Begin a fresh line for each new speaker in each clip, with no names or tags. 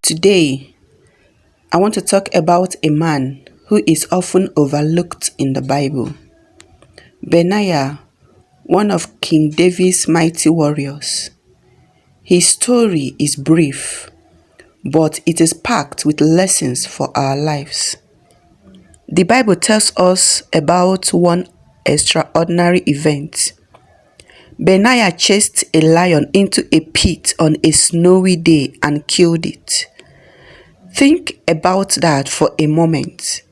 Today, I want to talk about a man who is often overlooked in the Bible. Benaiah, one of King David's mighty warriors. His story is brief, but it is packed with lessons for our lives. The Bible tells us about one extraordinary event. Benaiah chased a lion into a pit on a snowy day and killed it. Think about that for a moment.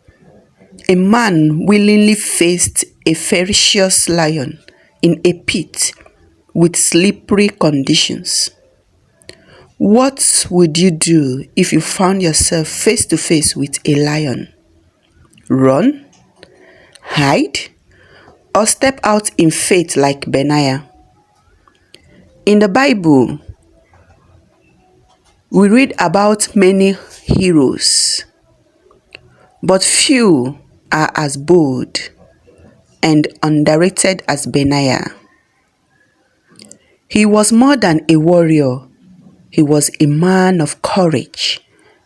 A man willingly faced a ferocious lion in a pit with slippery conditions. What would you do if you found yourself face to face with a lion? Run? Hide? Or step out in faith like Benaiah? In the Bible, we read about many heroes, but few are as bold and underrated as Benaiah. He was more than a warrior. He was a man of courage,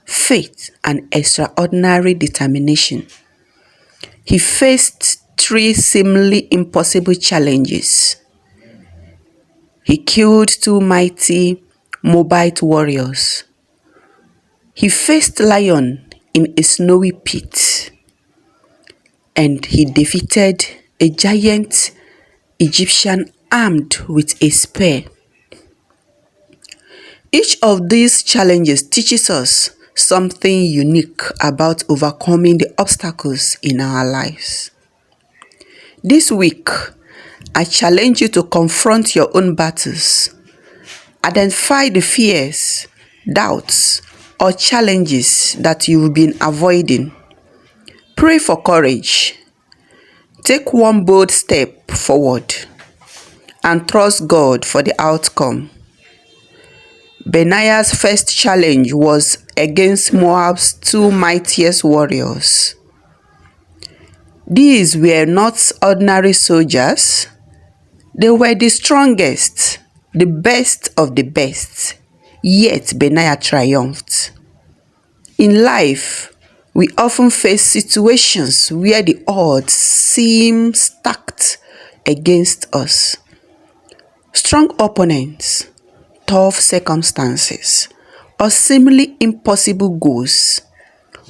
faith, and extraordinary determination. He faced 3 seemingly impossible challenges. He killed 2 mighty Moabite warriors. He faced lion in a snowy pit, and he defeated a giant Egyptian armed with a spear. Each of these challenges teaches us something unique about overcoming the obstacles in our lives. This week, I challenge you to confront your own battles. Identify the fears, doubts, or challenges that you've been avoiding. Pray for courage. Take one bold step forward and trust God for the outcome. Benaiah's first challenge was against Moab's 2 mightiest warriors. These were not ordinary soldiers. They were the strongest, the best of the best. Yet Benaiah triumphed. In life, we often face situations where the odds seem stacked against us. Strong opponents, tough circumstances, or seemingly impossible goals.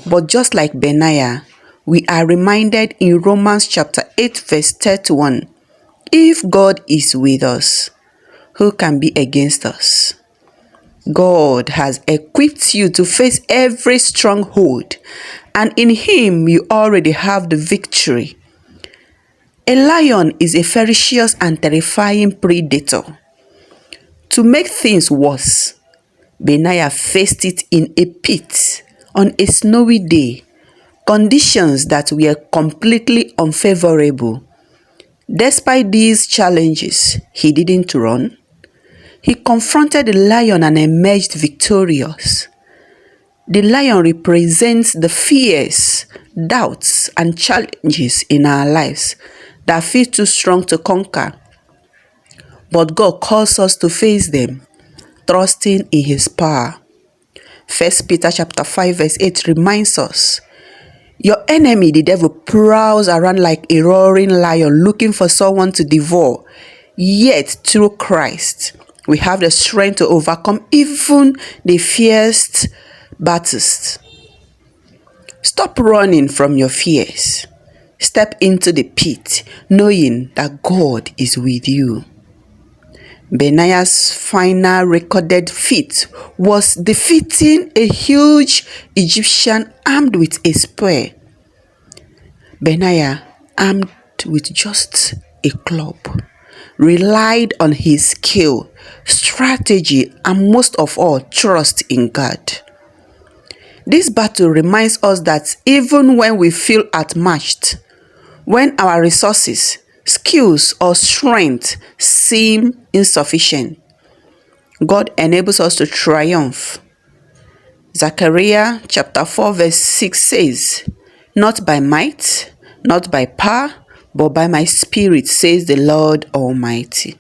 But just like Benaiah, we are reminded in Romans chapter 8 verse 31, if God is with us, who can be against us? God has equipped you to face every stronghold, and in Him you already have the victory. A lion is a ferocious and terrifying predator. To make things worse, Benaiah faced it in a pit on a snowy day, conditions that were completely unfavorable. Despite these challenges, he didn't run. He confronted the lion and emerged victorious. The lion represents the fears, doubts, and challenges in our lives that feel too strong to conquer. But God calls us to face them, trusting in His power. 1 Peter chapter 5 verse 8 reminds us, your enemy, the devil, prowls around like a roaring lion looking for someone to devour. Yet through Christ, we have the strength to overcome even the fiercest battles. Stop running from your fears. Step into the pit, knowing that God is with you. Benaiah's final recorded feat was defeating a huge Egyptian armed with a spear. Benaiah, armed with just a club, relied on his skill, strategy, and most of all, trust in God. This battle reminds us that even when we feel outmatched, when our resources, skills, or strength seem insufficient, God enables us to triumph. Zechariah chapter 4 verse 6 says, not by might, not by power, but by my spirit, says the Lord Almighty.